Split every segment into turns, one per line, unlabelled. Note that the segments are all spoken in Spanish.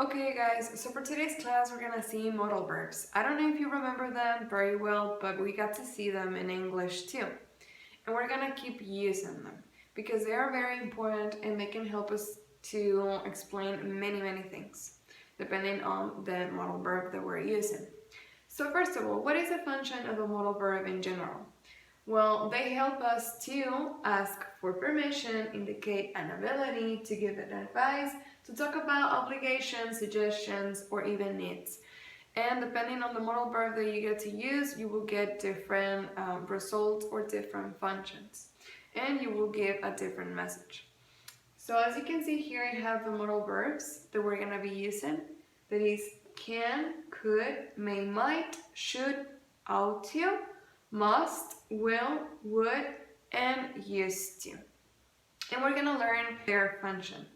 Okay guys, so for today's class we're gonna see modal verbs. I don't know if you remember them very well, but we got to see them in English too. And we're gonna keep using them because they are very important and they can help us to explain many things depending on the modal verb that we're using. So first of all, what is the function of a modal verb in general? Well, they help us to ask for permission, indicate an ability to give an advice, to talk about obligations, suggestions, or even needs. And depending on the modal verb that you get to use, you will get different results or different functions. And you will give a different message. So as you can see here, I have the modal verbs that we're going to be using. That is can, could, may, might, should, ought to, must, will, would, and used to. And we're gonna learn their function.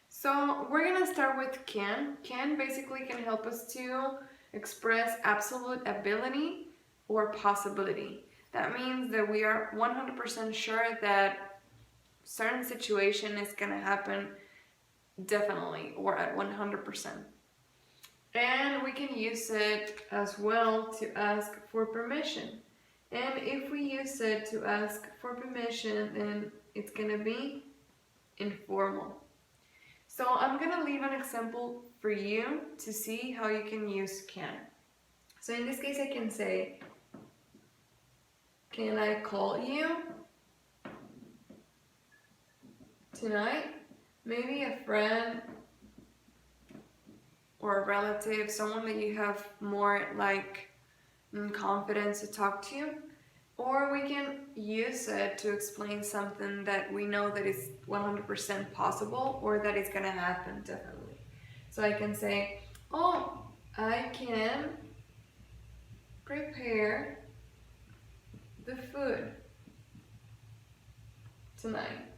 So we're gonna start with can. Can basically can help us to express absolute ability or possibility. That means that we are 100% sure that certain situation is gonna happen definitely or at 100%. And we can use it as well to ask for permission. And if we use it to ask for permission, then it's gonna be informal. So I'm gonna leave an example for you to see how you can use can. So in this case I can say, can I call you tonight? Maybe a friend or a relative, someone that you have more confidence to talk to, or we can use it to explain something that we know that is 100% possible or that is gonna happen definitely. So I can say, oh, I can prepare the food tonight.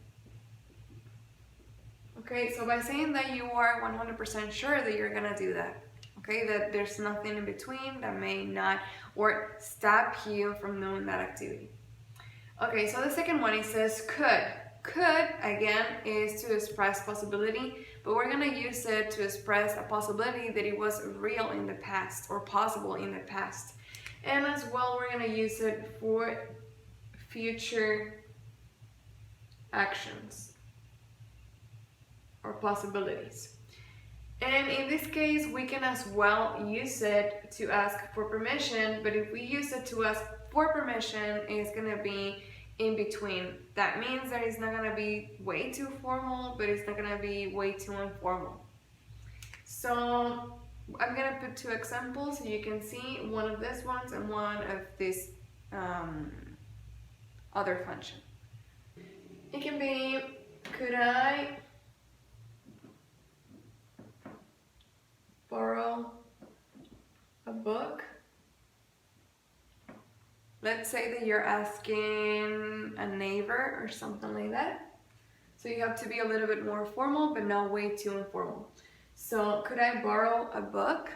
Okay, so by saying that you are 100% sure that you're gonna do that. Okay, that there's nothing in between that may not or stop you from doing that activity. Okay, so the second one, it says could. Could, again, is to express possibility, but we're gonna use it to express a possibility that it was real in the past or possible in the past. And as well, we're gonna use it for future actions or possibilities. And in this case, we can as well use it to ask for permission, but if we use it to ask for permission, it's gonna be in between. That means that it's not gonna be way too formal, but it's not gonna be way too informal. So I'm gonna put two examples so you can see one of these ones and one of this other function. It can be, could I borrow a book? Let's say that you're asking a neighbor or something like that. So you have to be a little bit more formal, but not way too informal. So could I borrow a book?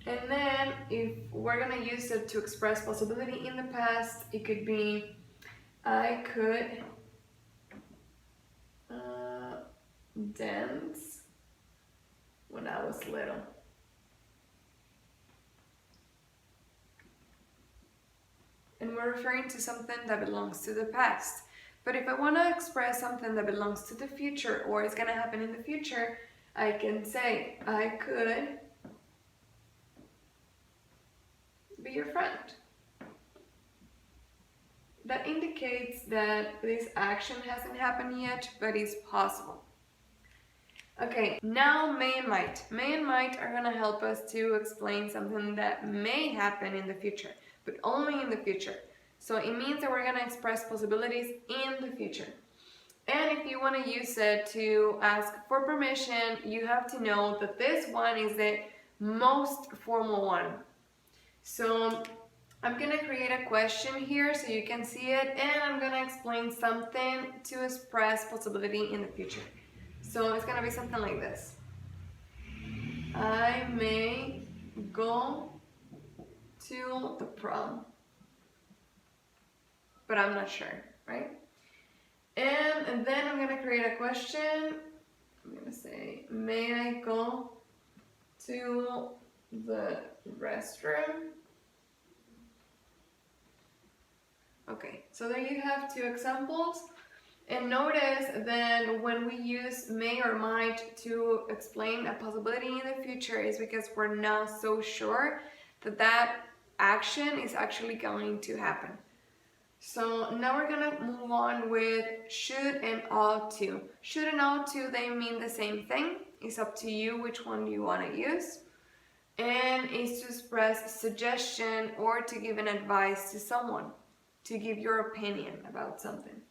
And then if we're gonna use it to express possibility in the past, it could be, I could dance when I was little. And we're referring to something that belongs to the past. But if I want to express something that belongs to the future or is going to happen in the future, I can say, I could be your friend. That indicates that this action hasn't happened yet, but it's possible. Okay, now may and might. May and might are going to help us to explain something that may happen in the future, but only in the future. So it means that we're going to express possibilities in the future. And if you want to use it to ask for permission, you have to know that this one is the most formal one. So I'm going to create a question here so you can see it, and I'm going to explain something to express possibility in the future. So it's gonna be something like this. I may go to the prom, but I'm not sure, right? And then I'm gonna create a question. I'm gonna say say, may I go to the restroom? Okay, so there you have two examples. And notice then when we use may or might to explain a possibility in the future is because we're not so sure that that action is actually going to happen. So now we're gonna move on with should and ought to. Should and ought to, they mean the same thing. It's up to you which one you want to use. And it's to express suggestion or to give an advice to someone, to give your opinion about something.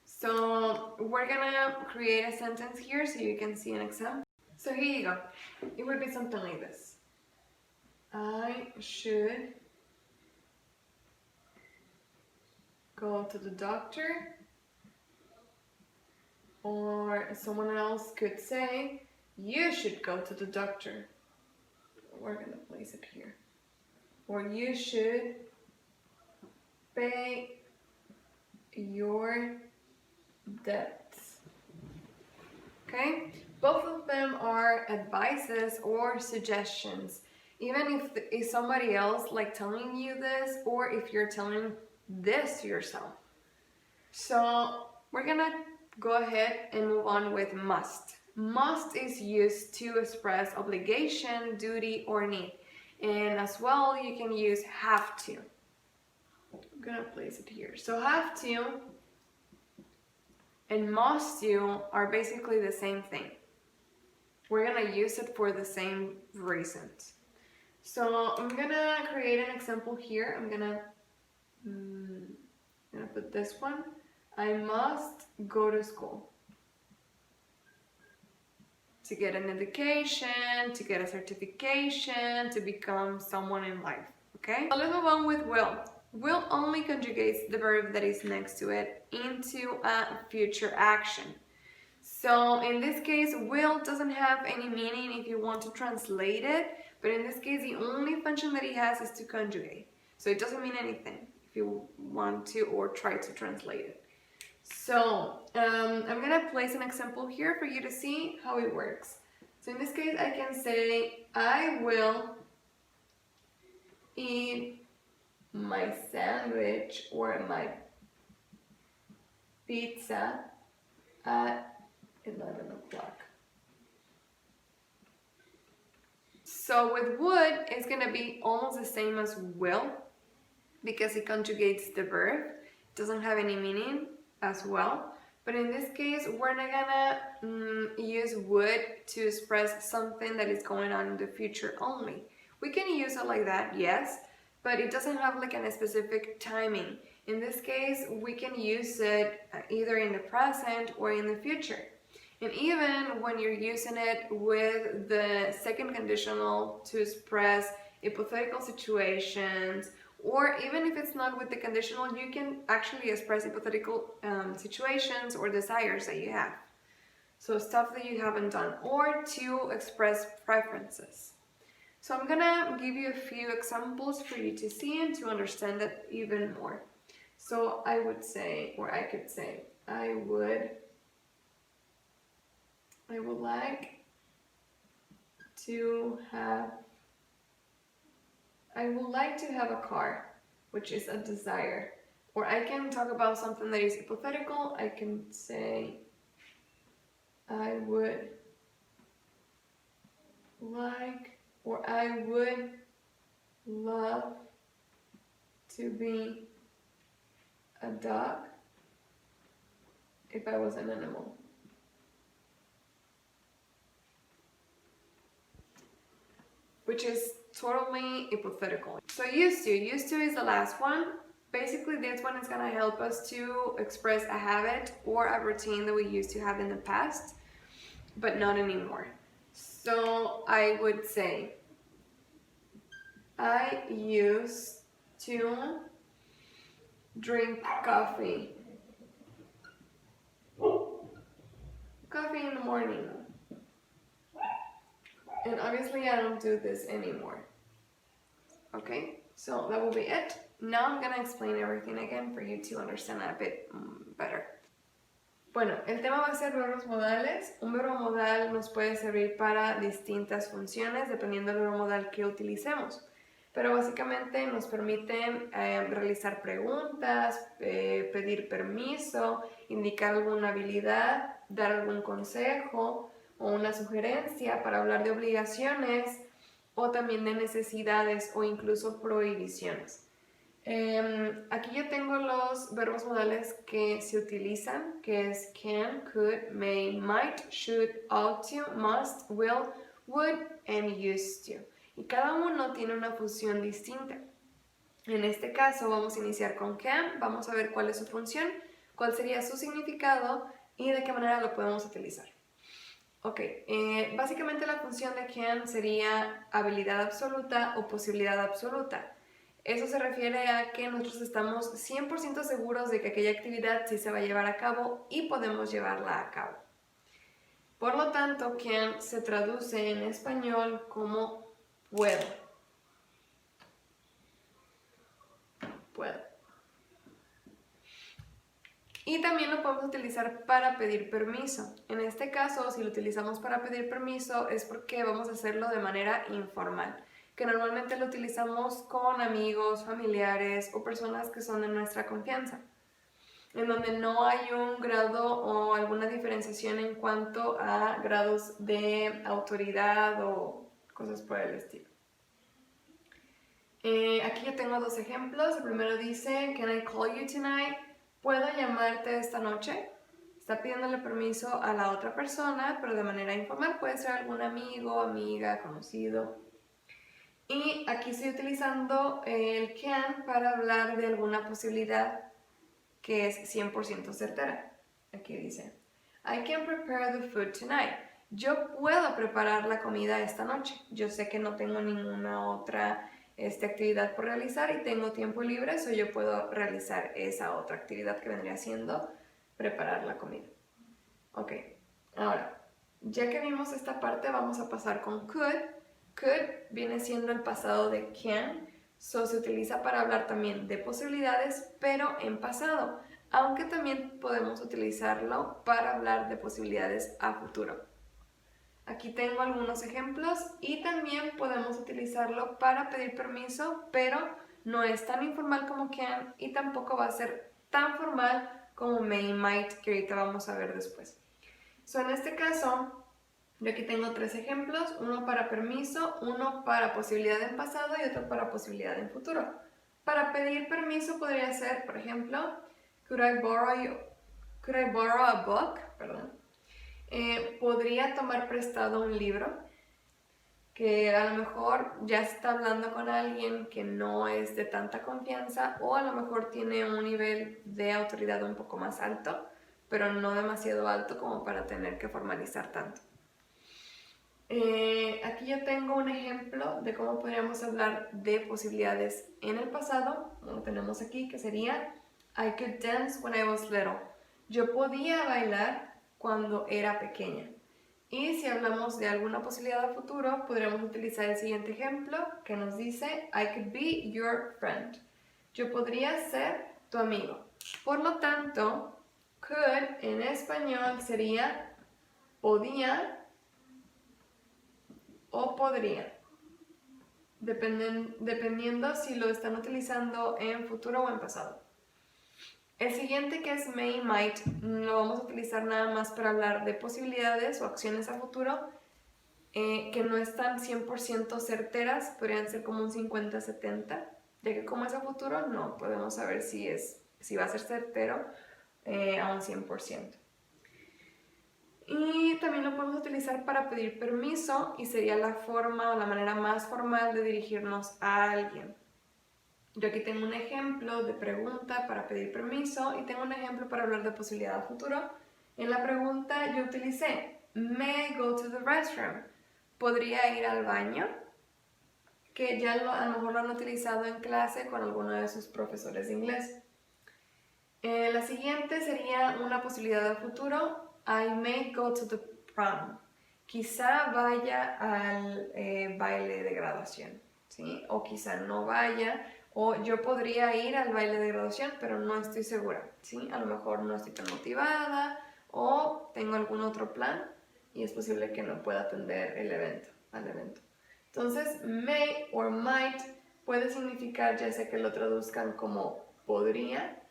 So we're gonna create a sentence here so you can see an example. So here you go. It would be something like this. I should go to the doctor. Or someone else could say, you should go to the doctor. We're gonna place it here. Or you should pay your debts. Okay? Both of them are advices or suggestions. Even if somebody else like telling you this, or if you're telling this to yourself. So we're gonna go ahead and move on with must. Must is used to express obligation, duty, or need. And as well, you can use have to. I'm gonna place it here. So have to and must you are basically the same thing. We're gonna use it for the same reasons. So I'm gonna create an example here. I'm gonna put this one. I must go to school to get an education, to get a certification, to become someone in life. Okay? So let's move on with will. Will only conjugates the verb that is next to it into a future action. So in this case, will doesn't have any meaning if you want to translate it, but in this case, the only function that it has is to conjugate. So it doesn't mean anything if you want to or try to translate it. So I'm gonna place an example here for you to see how it works. So in this case, I can say, I will eat my sandwich or my pizza at 11 o'clock. So with would, it's gonna be almost the same as will because it conjugates the verb. It doesn't have any meaning as well. But in this case, we're not gonna use would to express something that is going on in the future only. We can use it like that, yes, but it doesn't have like a specific timing. In this case, we can use it either in the present or in the future. And even when you're using it with the second conditional to express hypothetical situations, or even if it's not with the conditional, you can actually express hypothetical situations or desires that you have. So stuff that you haven't done, or to express preferences. So I'm gonna give you a few examples for you to see and to understand it even more. So I would say, or I could say, I would like to have a car, which is a desire. Or I can talk about something that is hypothetical. I can say, I would like, or I would love to be a dog if I was an animal. Which is totally hypothetical. So used to is the last one. Basically this one is gonna help us to express a habit or a routine that we used to have in the past, but not anymore. So I would say, I used to drink coffee in the morning. And obviously I don't do this anymore. Okay, so that will be it. Now I'm gonna explain everything again for you to understand that a bit better. Bueno, el tema va a ser verbos modales. Un verbo modal nos puede servir para distintas funciones dependiendo del verbo modal que utilicemos. Pero básicamente nos permite realizar preguntas, pedir permiso, indicar alguna habilidad, dar algún consejo o una sugerencia para hablar de obligaciones o también de necesidades o incluso prohibiciones. Aquí yo tengo los verbos modales que se utilizan, que es can, could, may, might, should, ought to, must, will, would, and used to. Y cada uno tiene una función distinta. En este caso vamos a iniciar con can, vamos a ver cuál es su función, cuál sería su significado y de qué manera lo podemos utilizar. Ok, básicamente la función de can sería habilidad absoluta o posibilidad absoluta. Eso se refiere a que nosotros estamos 100% seguros de que aquella actividad sí se va a llevar a cabo y podemos llevarla a cabo. Por lo tanto, can se traduce en español como puedo. Puedo. Y también lo podemos utilizar para pedir permiso. En este caso, si lo utilizamos para pedir permiso es porque vamos a hacerlo de manera informal, que normalmente lo utilizamos con amigos, familiares o personas que son de nuestra confianza, en donde no hay un grado o alguna diferenciación en cuanto a grados de autoridad o cosas por el estilo. Aquí yo tengo dos ejemplos. El primero dice, can I call you tonight? ¿Puedo llamarte esta noche? Está pidiéndole permiso a la otra persona, pero de manera informal. Puede ser algún amigo, amiga, conocido. Y aquí estoy utilizando el can para hablar de alguna posibilidad que es 100% certera. Aquí dice, I can prepare the food tonight. Yo puedo preparar la comida esta noche. Yo sé que no tengo ninguna otra actividad por realizar y tengo tiempo libre, so yo puedo realizar esa otra actividad que vendría siendo preparar la comida. Ok, ahora, ya que vimos esta parte, vamos a pasar con could. Could viene siendo el pasado de can, so se utiliza para hablar también de posibilidades, pero en pasado, aunque también podemos utilizarlo para hablar de posibilidades a futuro. Aquí tengo algunos ejemplos y también podemos utilizarlo para pedir permiso, pero no es tan informal como can y tampoco va a ser tan formal como may, might, que ahorita vamos a ver después. En este caso, yo aquí tengo tres ejemplos, uno para permiso, uno para posibilidad en pasado y otro para posibilidad en futuro. Para pedir permiso podría ser, por ejemplo, could I borrow a book? Podría tomar prestado un libro, que a lo mejor ya está hablando con alguien que no es de tanta confianza o a lo mejor tiene un nivel de autoridad un poco más alto, pero no demasiado alto como para tener que formalizar tanto. Aquí yo tengo un ejemplo de cómo podríamos hablar de posibilidades en el pasado. Lo tenemos aquí, que sería I could dance when I was little. Yo podía bailar cuando era pequeña. Y si hablamos de alguna posibilidad a futuro, podríamos utilizar el siguiente ejemplo que nos dice I could be your friend. Yo podría ser tu amigo. Por lo tanto, could en español sería podía o podría, dependiendo si lo están utilizando en futuro o en pasado. El siguiente, que es may, might, lo vamos a utilizar nada más para hablar de posibilidades o acciones a futuro que no están 100% certeras, podrían ser como un 50-70, ya que como es a futuro no podemos saber si va a ser certero a un 100%. Y también lo podemos utilizar para pedir permiso y sería la forma o la manera más formal de dirigirnos a alguien. Yo aquí tengo un ejemplo de pregunta para pedir permiso y tengo un ejemplo para hablar de posibilidad a futuro. En la pregunta yo utilicé May I go to the restroom? ¿Podría ir al baño? Que ya a lo mejor lo han utilizado en clase con alguno de sus profesores de inglés. La siguiente sería una posibilidad a futuro. I may go to the prom. Quizá vaya al baile de graduación, ¿sí? O quizá no vaya. O yo podría ir al baile de graduación, pero no estoy segura, ¿sí? A lo mejor no estoy tan motivada o tengo algún otro plan y es posible que no pueda atender al evento. Entonces, may or might puede significar ya sea que lo traduzcan como podría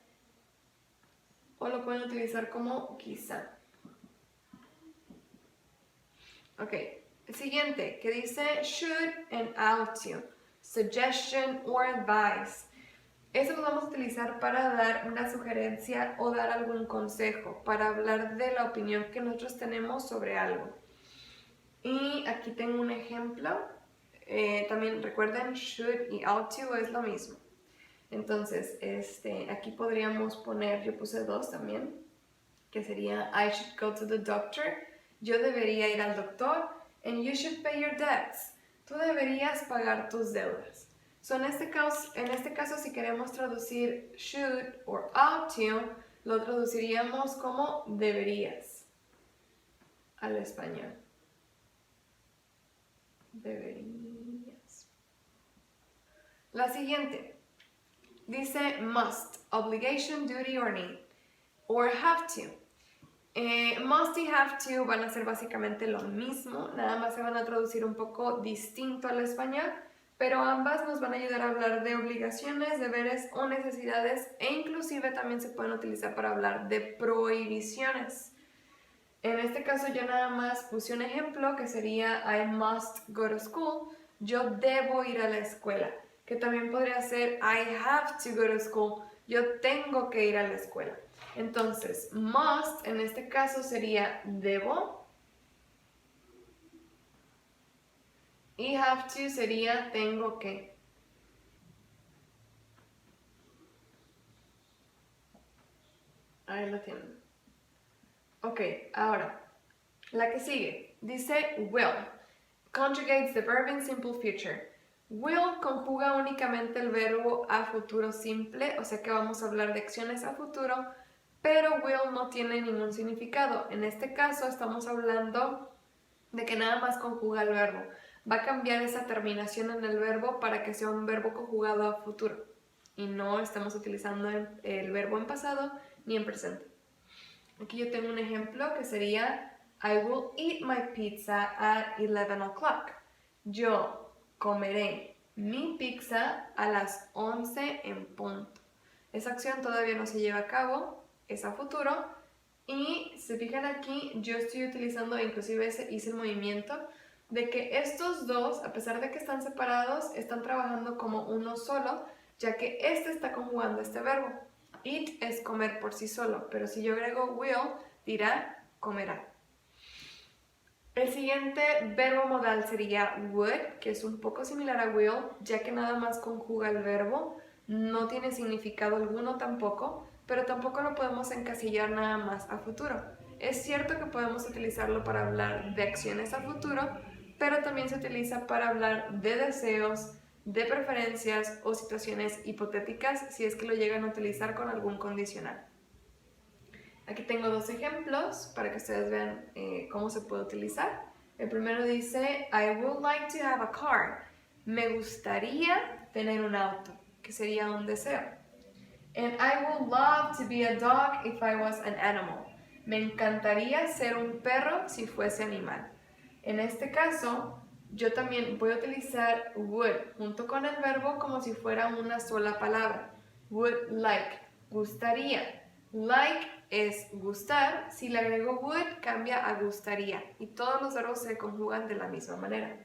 o lo pueden utilizar como quizá. Ok, el siguiente que dice should and ought to, suggestion or advice. Eso lo vamos a utilizar para dar una sugerencia o dar algún consejo, para hablar de la opinión que nosotros tenemos sobre algo. Y aquí tengo un ejemplo. También recuerden, should y ought to es lo mismo. Entonces, aquí podríamos poner, yo puse dos también, que sería I should go to the doctor. Yo debería ir al doctor. And you should pay your debts. Tú deberías pagar tus deudas. So, en este caso, si queremos traducir should or ought to, lo traduciríamos como deberías al español. Deberías. La siguiente dice must, obligation, duty or need, or have to. Must y have to van a ser básicamente lo mismo, nada más se van a traducir un poco distinto al español, pero ambas nos van a ayudar a hablar de obligaciones, deberes o necesidades e inclusive también se pueden utilizar para hablar de prohibiciones. En este caso yo nada más puse un ejemplo que sería I must go to school, yo debo ir a la escuela, que también podría ser I have to go to school, yo tengo que ir a la escuela. Entonces, must en este caso sería debo y have to sería tengo que. Ahí lo tienen. Ok, ahora, la que sigue dice will. Conjugates the verb in simple future. Will conjuga únicamente el verbo a futuro simple, o sea que vamos a hablar de acciones a futuro, pero will no tiene ningún significado. En este caso estamos hablando de que nada más conjuga el verbo. Va a cambiar esa terminación en el verbo para que sea un verbo conjugado a futuro y no estamos utilizando el verbo en pasado ni en presente. Aquí yo tengo un ejemplo que sería I will eat my pizza at 11 o'clock. Yo comeré mi pizza a las 11 en punto. Esa acción todavía no se lleva a cabo, es a futuro. Y se fijan aquí, yo estoy utilizando, inclusive hice el movimiento de que estos dos, a pesar de que están separados, están trabajando como uno solo, ya que este está conjugando este verbo. Eat es comer por sí solo, pero si yo agrego will, dirá comerá. El siguiente verbo modal sería would, que es un poco similar a will, ya que nada más conjuga el verbo, no tiene significado alguno tampoco, pero tampoco lo podemos encasillar nada más a futuro. Es cierto que podemos utilizarlo para hablar de acciones a futuro, pero también se utiliza para hablar de deseos, de preferencias o situaciones hipotéticas si es que lo llegan a utilizar con algún condicional. Aquí tengo dos ejemplos para que ustedes vean cómo se puede utilizar. El primero dice, I would like to have a car. Me gustaría tener un auto, que sería un deseo. And I would love to be a dog if I was an animal. Me encantaría ser un perro si fuese animal. En este caso, yo también voy a utilizar would junto con el verbo como si fuera una sola palabra. Would like, gustaría. Like es gustar, si le agrego would cambia a gustaría y todos los verbos se conjugan de la misma manera.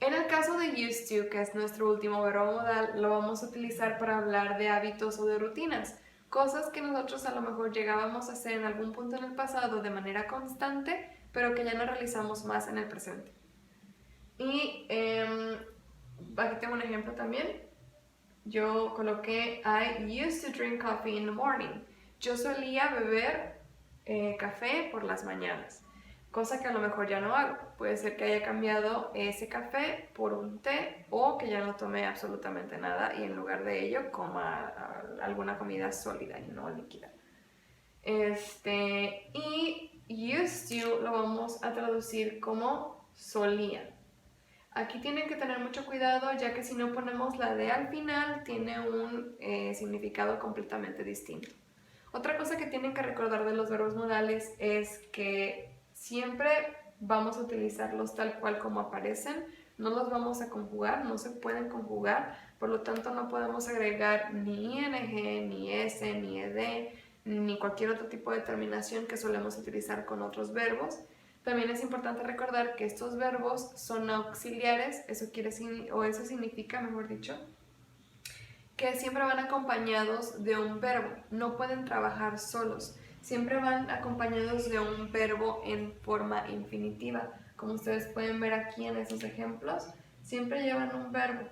En el caso de used to, que es nuestro último verbo modal, lo vamos a utilizar para hablar de hábitos o de rutinas, cosas que nosotros a lo mejor llegábamos a hacer en algún punto en el pasado de manera constante, pero que ya no realizamos más en el presente. Y aquí tengo un ejemplo también. Yo coloqué I used to drink coffee in the morning. Yo solía beber café por las mañanas, cosa que a lo mejor ya no hago. Puede ser que haya cambiado ese café por un té o que ya no tomé absolutamente nada y en lugar de ello coma alguna comida sólida y no líquida. Y used to lo vamos a traducir como solía. Aquí tienen que tener mucho cuidado ya que si no ponemos la D al final tiene un significado completamente distinto. Otra cosa que tienen que recordar de los verbos modales es que siempre vamos a utilizarlos tal cual como aparecen, no los vamos a conjugar, no se pueden conjugar, por lo tanto no podemos agregar ni ing, ni s, ni ed, ni cualquier otro tipo de terminación que solemos utilizar con otros verbos. También es importante recordar que estos verbos son auxiliares, eso significa, mejor dicho, que siempre van acompañados de un verbo, no pueden trabajar solos, siempre van acompañados de un verbo en forma infinitiva. Como ustedes pueden ver aquí en esos ejemplos, siempre llevan un verbo,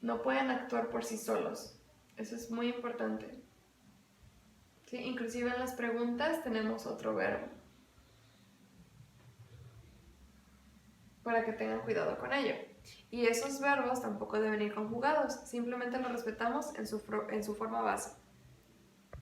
no pueden actuar por sí solos. Eso es muy importante. ¿Sí? Inclusive en las preguntas tenemos otro verbo, para que tengan cuidado con ello. Y esos verbos tampoco deben ir conjugados, simplemente los respetamos en su forma base.